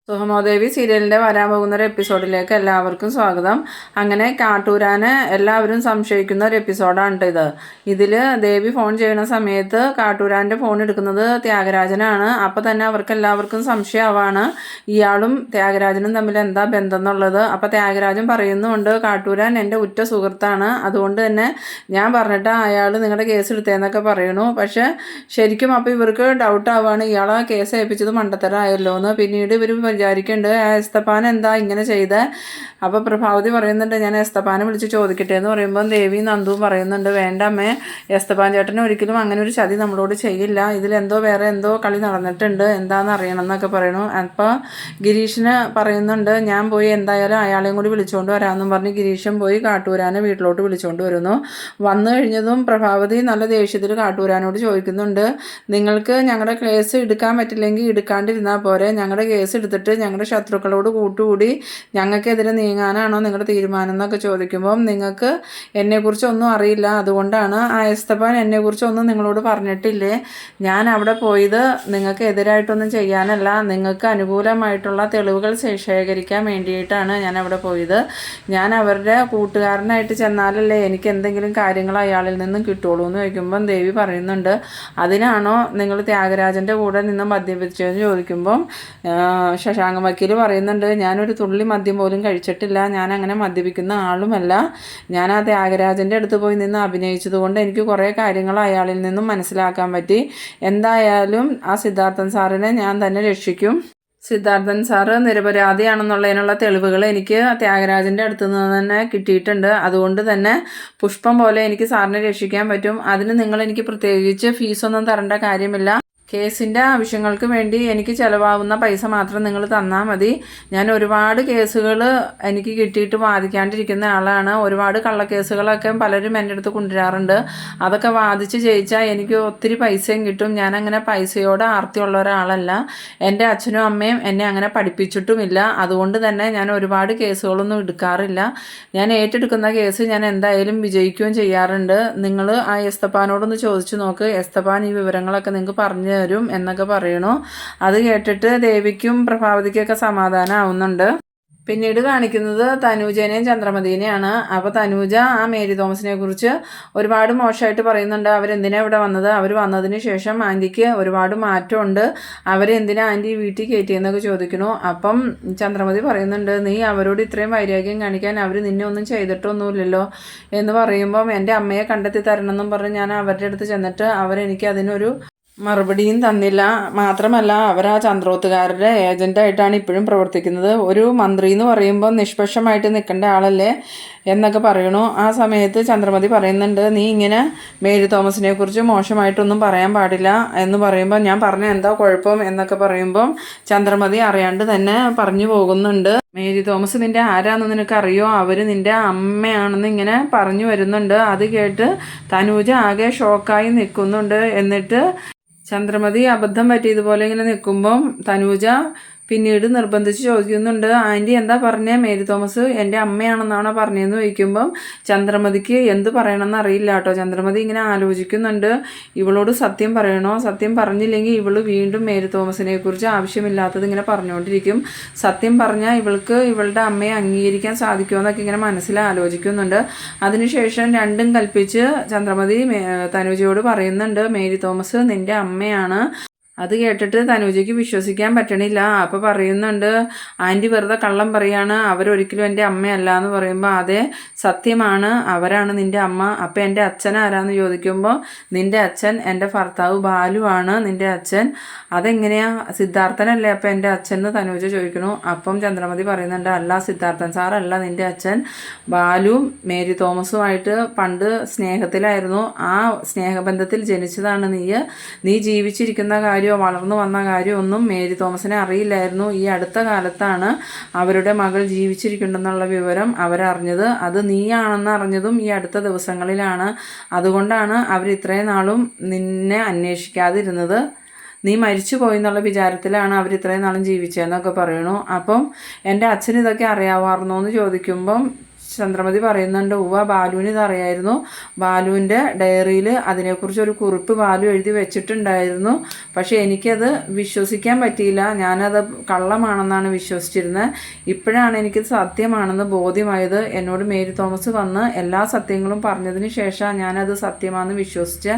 സുഹമോദേവി സീരിയലിൻ്റെ വരാൻ പോകുന്ന ഒരു എപ്പിസോഡിലേക്ക് എല്ലാവർക്കും സ്വാഗതം. അങ്ങനെ കാട്ടൂരാനെ എല്ലാവരും സംശയിക്കുന്ന ഒരു എപ്പിസോഡാണ് ഇത്. ഇതിൽ ദേവി ഫോൺ ചെയ്യുന്ന സമയത്ത് കാട്ടൂരാൻ്റെ ഫോൺ എടുക്കുന്നത് ത്യാഗരാജനാണ്. അപ്പോൾ തന്നെ അവർക്ക് എല്ലാവർക്കും സംശയമാവാണ് ഇയാളും ത്യാഗരാജനും തമ്മിൽ എന്താ ബന്ധം എന്നുള്ളത്. അപ്പോൾ ത്യാഗരാജൻ പറയുന്നുണ്ട്, കാട്ടൂരാൻ എൻ്റെ ഉറ്റ സുഹൃത്താണ്, അതുകൊണ്ട് തന്നെ ഞാൻ പറഞ്ഞിട്ട് അയാൾ നിങ്ങളുടെ കേസ് എടുത്തതെന്നൊക്കെ പറയണു. പക്ഷേ ശരിക്കും അപ്പോൾ ഇവർക്ക് ഡൗട്ട് ആവുകയാണ്, ഇയാളെ കേസ് ഏൽപ്പിച്ചത് മണ്ടത്തരമായല്ലോ എന്ന്. പിന്നീട് ഇവർ വിചാരിക്കുന്നുണ്ട്, എസ്തപ്പാൻ എന്താ ഇങ്ങനെ ചെയ്ത്. അപ്പോൾ പ്രഭാവതി പറയുന്നുണ്ട്, ഞാൻ എസ്തപ്പാനെ വിളിച്ച് ചോദിക്കട്ടെ എന്ന് പറയുമ്പോൾ ദേവി നന്ദുവും പറയുന്നുണ്ട്, വേണ്ട അമ്മേ, എസ്തപ്പാൻ ചേട്ടൻ ഒരിക്കലും അങ്ങനെ ഒരു ചതി നമ്മളോട് ചെയ്യില്ല, ഇതിലെന്തോ വേറെ എന്തോ കളി നടന്നിട്ടുണ്ട്, എന്താണെന്ന് അറിയണം എന്നൊക്കെ പറയണു. അപ്പോൾ ഗിരീഷിന് പറയുന്നുണ്ട്, ഞാൻ പോയി എന്തായാലും അയാളെയും കൂടി വിളിച്ചുകൊണ്ട് വരാമെന്നും പറഞ്ഞ് ഗിരീഷൻ പോയി കാട്ടൂരാനെ വീട്ടിലോട്ട് വിളിച്ചുകൊണ്ട് വരുന്നു. വന്നു കഴിഞ്ഞതും പ്രഭാവതി നല്ല ദേഷ്യത്തിൽ കാട്ടൂരാനോട് ചോദിക്കുന്നുണ്ട്, നിങ്ങൾക്ക് ഞങ്ങളുടെ കേസ് എടുക്കാൻ പറ്റില്ലെങ്കിൽ എടുക്കാണ്ടിരുന്നാൽ പോരെ, ഞങ്ങളുടെ കേസ് എടുത്തിട്ട് ഞങ്ങളുടെ ശത്രുക്കളോട് കൂട്ടുകൂടി ഞങ്ങൾക്കെതിരെ നീങ്ങാനാണോ നിങ്ങളുടെ തീരുമാനം എന്നൊക്കെ ചോദിക്കുമ്പം നിങ്ങൾക്ക് എന്നെക്കുറിച്ച് ഒന്നും അറിയില്ല, അതുകൊണ്ടാണ് ആ എസ്തപ്പാൻ എന്നെക്കുറിച്ചൊന്നും നിങ്ങളോട് പറഞ്ഞിട്ടില്ലേ, ഞാൻ അവിടെ പോയത് നിങ്ങൾക്ക് എതിരായിട്ടൊന്നും ചെയ്യാനല്ല, നിങ്ങൾക്ക് അനുകൂലമായിട്ടുള്ള തെളിവുകൾ ശേഖരിക്കാൻ വേണ്ടിയിട്ടാണ് ഞാൻ അവിടെ പോയത്. ഞാൻ അവരുടെ കൂട്ടുകാരനായിട്ട് ചെന്നാലല്ലേ എനിക്ക് എന്തെങ്കിലും കാര്യങ്ങൾ അയാളിൽ നിന്നും കിട്ടുള്ളൂ എന്ന് ചോദിക്കുമ്പം ദേവി പറയുന്നുണ്ട്, അതിനാണോ നിങ്ങൾ ത്യാഗരാജൻ്റെ കൂടെ നിന്ന് മദ്യപിച്ചതെന്ന് ചോദിക്കുമ്പം ശശാങ്ക വക്കീൽ പറയുന്നുണ്ട്, ഞാനൊരു തുള്ളി മദ്യം പോലും കഴിച്ചിട്ടില്ല, ഞാൻ അങ്ങനെ മദ്യപിക്കുന്ന ആളുമല്ല, ഞാൻ ആ ത്യാഗരാജൻ്റെ അടുത്ത് പോയി നിന്ന് അഭിനയിച്ചത് കൊണ്ട് എനിക്ക് കുറേ കാര്യങ്ങൾ അയാളിൽ നിന്നും മനസ്സിലാക്കാൻ പറ്റി. എന്തായാലും ആ സിദ്ധാർത്ഥൻ സാറിനെ ഞാൻ തന്നെ രക്ഷിക്കും. സിദ്ധാർത്ഥൻ സാറ് നിരപരാധിയാണെന്നുള്ളതിനുള്ള തെളിവുകൾ എനിക്ക് ത്യാഗരാജൻ്റെ അടുത്ത് നിന്ന് തന്നെ കിട്ടിയിട്ടുണ്ട്, അതുകൊണ്ട് തന്നെ പുഷ്പം പോലെ എനിക്ക് സാറിനെ രക്ഷിക്കാൻ പറ്റും. അതിന് നിങ്ങൾ എനിക്ക് പ്രത്യേകിച്ച് ഫീസൊന്നും തരേണ്ട കാര്യമില്ല, കേസിൻ്റെ ആവശ്യങ്ങൾക്ക് വേണ്ടി എനിക്ക് ചിലവാകുന്ന പൈസ മാത്രം നിങ്ങൾ തന്നാൽ മതി. ഞാൻ ഒരുപാട് കേസുകൾ എനിക്ക് കിട്ടിയിട്ട് വാദിക്കാണ്ടിരിക്കുന്ന ആളാണ്, ഒരുപാട് കള്ളക്കേസുകളൊക്കെ പലരും എൻ്റെ അടുത്ത് കൊണ്ടുവരാറുണ്ട്, അതൊക്കെ വാദിച്ച് ജയിച്ചാൽ എനിക്ക് ഒത്തിരി പൈസയും കിട്ടും. ഞാനങ്ങനെ പൈസയോട് ആർത്തിയുള്ള ഒരാളല്ല, എൻ്റെ അച്ഛനും അമ്മയും എന്നെ അങ്ങനെ പഠിപ്പിച്ചിട്ടുമില്ല, അതുകൊണ്ട് തന്നെ ഞാൻ ഒരുപാട് കേസുകളൊന്നും എടുക്കാറില്ല. ഞാൻ ഏറ്റെടുക്കുന്ന കേസ് ഞാൻ എന്തായാലും വിജയിക്കുകയും ചെയ്യാറുണ്ട്. നിങ്ങൾ ആ എസ്തപ്പാനോടൊന്ന് ചോദിച്ചു നോക്ക്, എസ്തപ്പാൻ ഈ വിവരങ്ങളൊക്കെ നിങ്ങൾക്ക് പറഞ്ഞു തരും എന്നൊക്കെ പറയണു. അത് കേട്ടിട്ട് ദേവിക്കും പ്രഭാവതിക്കൊക്കെ സമാധാനം ആവുന്നുണ്ട്. പിന്നീട് കാണിക്കുന്നത് തനൂജനെയും ചന്ദ്രമതിനെയാണ്. അപ്പോൾ തനൂജ ആ മേരി തോമസിനെ കുറിച്ച് ഒരുപാട് മോശമായിട്ട് പറയുന്നുണ്ട്. അവരെന്തിനാണ് ഇവിടെ വന്നത്, അവർ വന്നതിന് ശേഷം ആൻറ്റിക്ക് ഒരുപാട് മാറ്റമുണ്ട്, അവരെന്തിനാ ആൻറ്റി വീട്ടിൽ കയറ്റിയെന്നൊക്കെ ചോദിക്കണു. അപ്പം ചന്ദ്രമതി പറയുന്നുണ്ട്, നീ അവരോട് ഇത്രയും വൈരാഗ്യം കാണിക്കാൻ അവർ നിന്നെ ഒന്നും ചെയ്തിട്ടൊന്നുമില്ലല്ലോ എന്ന് പറയുമ്പം എൻ്റെ അമ്മയെ കണ്ടെത്തി തരണമെന്നും പറഞ്ഞ് ഞാൻ അവരുടെ അടുത്ത് ചെന്നിട്ട് അവരെനിക്ക് അതിനൊരു മറുപടിയും തന്നില്ല, മാത്രമല്ല അവർ ആ ചന്ദ്രോത്തുകാരുടെ ഏജൻ്റായിട്ടാണ് ഇപ്പോഴും പ്രവർത്തിക്കുന്നത്. ഒരു മന്ത്രി എന്ന് പറയുമ്പോൾ നിഷ്പക്ഷമായിട്ട് നിൽക്കേണ്ട ആളല്ലേ എന്നൊക്കെ പറയണു. ആ സമയത്ത് ചന്ദ്രമതി പറയുന്നുണ്ട്, നീ ഇങ്ങനെ മേരി തോമസിനെ കുറിച്ച് മോശമായിട്ടൊന്നും പറയാൻ പാടില്ല എന്ന് പറയുമ്പോൾ ഞാൻ പറഞ്ഞ എന്താ കുഴപ്പം എന്നൊക്കെ പറയുമ്പം ചന്ദ്രമതി അറിയാണ്ട് തന്നെ പറഞ്ഞു പോകുന്നുണ്ട്, മേരി തോമസ് നിൻ്റെ ആരാന്ന് നിനക്കറിയോ, അവർ നിൻ്റെ അമ്മയാണെന്ന് ഇങ്ങനെ പറഞ്ഞു വരുന്നുണ്ട്. അത് കേട്ട് തനൂജ ആകെ ഷോക്കായി നിൽക്കുന്നുണ്ട്. എന്നിട്ട് ചന്ദ്രമതി അബദ്ധം പറ്റിയതുപോലെ ഇങ്ങനെ നിൽക്കുമ്പം തനൂജ പിന്നീട് നിർബന്ധിച്ച് ചോദിക്കുന്നുണ്ട്, ആൻറ്റി എന്താ പറഞ്ഞേ, മേരി തോമസ് എൻ്റെ അമ്മയാണെന്നാണോ പറഞ്ഞതെന്ന് ചോദിക്കുമ്പം ചന്ദ്രമതിക്ക് എന്ത് പറയണമെന്ന് അറിയില്ല കേട്ടോ. ചന്ദ്രമതി ഇങ്ങനെ ആലോചിക്കുന്നുണ്ട്, ഇവളോട് സത്യം പറയണോ, സത്യം പറഞ്ഞില്ലെങ്കിൽ ഇവൾ വീണ്ടും മേരി തോമസിനെ കുറിച്ച് ആവശ്യമില്ലാത്തത് ഇങ്ങനെ പറഞ്ഞുകൊണ്ടിരിക്കും, സത്യം പറഞ്ഞാൽ ഇവൾക്ക് ഇവളുടെ അമ്മയെ അംഗീകരിക്കാൻ സാധിക്കുമോ എന്നൊക്കെ ഇങ്ങനെ മനസ്സിൽ ആലോചിക്കുന്നുണ്ട്. അതിനുശേഷം രണ്ടും കൽപ്പിച്ച് ചന്ദ്രമതി തനുജയോട് പറയുന്നുണ്ട്, മേരി തോമസ് നിൻ്റെ അമ്മയാണ്. അത് കേട്ടിട്ട് തനൂജയ്ക്ക് വിശ്വസിക്കാൻ പറ്റണില്ല. അപ്പോൾ പറയുന്നുണ്ട്, ആൻറ്റി വെറുതെ കള്ളം പറയാണ്, അവരൊരിക്കലും എൻ്റെ അമ്മയല്ല എന്ന് പറയുമ്പോൾ അതെ സത്യമാണ്, അവരാണ് നിൻ്റെ അമ്മ. അപ്പോൾ എൻ്റെ അച്ഛൻ ആരാന്ന് ചോദിക്കുമ്പോൾ നിൻ്റെ അച്ഛൻ എൻ്റെ ഭർത്താവ് ബാലുവാണ് നിൻ്റെ അച്ഛൻ. അതെങ്ങനെയാ, സിദ്ധാർത്ഥനല്ലേ അപ്പോൾ എൻ്റെ അച്ഛൻ എന്ന് തനൂജ ചോദിക്കണു. അപ്പം ചന്ദ്രമതി പറയുന്നുണ്ട്, അല്ല സിദ്ധാർത്ഥൻ സാറല്ല നിൻ്റെ അച്ഛൻ, ബാലുവും മേരി തോമസുമായിട്ട് പണ്ട് സ്നേഹത്തിലായിരുന്നു, ആ സ്നേഹബന്ധത്തിൽ ജനിച്ചതാണ് നീ ജീവിച്ചിരിക്കുന്ന കാര്യം വളർന്നു വന്ന കാര്യമൊന്നും മേരി തോമസിനെ അറിയില്ലായിരുന്നു. ഈ അടുത്ത കാലത്താണ് അവരുടെ മകൾ ജീവിച്ചിരിക്കുന്നുണ്ടെന്നുള്ള വിവരം അവരറിഞ്ഞത്, അത് നീയാണെന്ന് അറിഞ്ഞതും ഈ അടുത്ത ദിവസങ്ങളിലാണ്, അതുകൊണ്ടാണ് അവർ ഇത്രയും നാളും നിന്നെ അന്വേഷിക്കാതിരുന്നത്, നീ മരിച്ചു പോയി എന്നുള്ള വിചാരത്തിലാണ് അവർ ഇത്രയും നാളും ജീവിച്ചതെന്നൊക്കെ പറയണു. അപ്പം എൻ്റെ അച്ഛൻ ഇതൊക്കെ അറിയാമായിരുന്നോ എന്ന് ചോദിക്കുമ്പം ചന്ദ്രമതി പറയുന്നുണ്ട്, ബാലുവിന് ഇതറിയായിരുന്നു, ബാലുവിൻ്റെ ഡയറിയിൽ അതിനെക്കുറിച്ച് ഒരു കുറിപ്പ് ബാലു എഴുതി വെച്ചിട്ടുണ്ടായിരുന്നു. പക്ഷേ എനിക്കത് വിശ്വസിക്കാൻ പറ്റിയില്ല. ഞാനത് കള്ളമാണെന്നാണ് വിശ്വസിച്ചിരുന്നത്. ഇപ്പോഴാണ് എനിക്ക് സത്യമാണെന്ന് ബോധ്യമായത്. എന്നോട് മേരി തോമസ് വന്ന് എല്ലാ സത്യങ്ങളും പറഞ്ഞതിന് ശേഷം ഞാനത് സത്യമാണെന്ന് വിശ്വസിച്ച.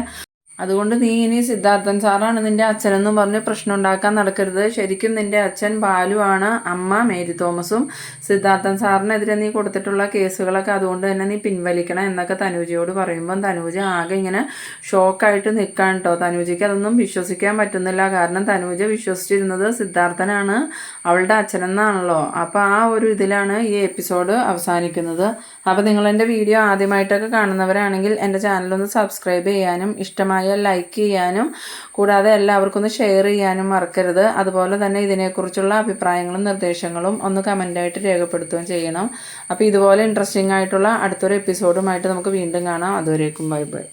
അതുകൊണ്ട് നീ ഇനി സിദ്ധാർത്ഥൻ സാറാണ് നിൻ്റെ അച്ഛനെന്നും പറഞ്ഞ് പ്രശ്നം ഉണ്ടാക്കാൻ നടക്കരുത്. ശരിക്കും നിൻ്റെ അച്ഛൻ ബാലുവാണ്, അമ്മ മേരി തോമസും. സിദ്ധാർത്ഥൻ സാറിനെതിരെ നീ കൊടുത്തിട്ടുള്ള കേസുകളൊക്കെ അതുകൊണ്ട് തന്നെ നീ പിൻവലിക്കണം എന്നൊക്കെ തനൂജയോട് പറയുമ്പം തനൂജ ആകെ ഇങ്ങനെ ഷോക്കായിട്ട് നിൽക്കാൻ കേട്ടോ. തനൂജയ്ക്ക് അതൊന്നും വിശ്വസിക്കാൻ പറ്റുന്നില്ല. കാരണം തനൂജ വിശ്വസിച്ചിരുന്നത് സിദ്ധാർത്ഥനാണ് അവളുടെ അച്ഛനെന്നാണല്ലോ. അപ്പോൾ ആ ഒരു ഇതിലാണ് ഈ എപ്പിസോഡ് അവസാനിക്കുന്നത്. അപ്പോൾ നിങ്ങളെൻ്റെ വീഡിയോ ആദ്യമായിട്ടൊക്കെ കാണുന്നവരാണെങ്കിൽ എൻ്റെ ചാനലൊന്ന് സബ്സ്ക്രൈബ് ചെയ്യാനും ഇഷ്ടമായ ലൈക്ക് ചെയ്യാനും കൂടാതെ എല്ലാവർക്കും ഒന്ന് ഷെയർ ചെയ്യാനും മറക്കരുത്. അതുപോലെ തന്നെ ഇതിനെക്കുറിച്ചുള്ള അഭിപ്രായങ്ങളും നിർദ്ദേശങ്ങളും ഒന്ന് കമൻ്റായിട്ട് രേഖപ്പെടുത്തുകയും ചെയ്യണം. അപ്പോൾ ഇതുപോലെ ഇൻട്രസ്റ്റിംഗ് ആയിട്ടുള്ള അടുത്തൊരു എപ്പിസോഡുമായിട്ട് നമുക്ക് വീണ്ടും കാണാം. അതുവരേക്കും ബൈ ബൈ.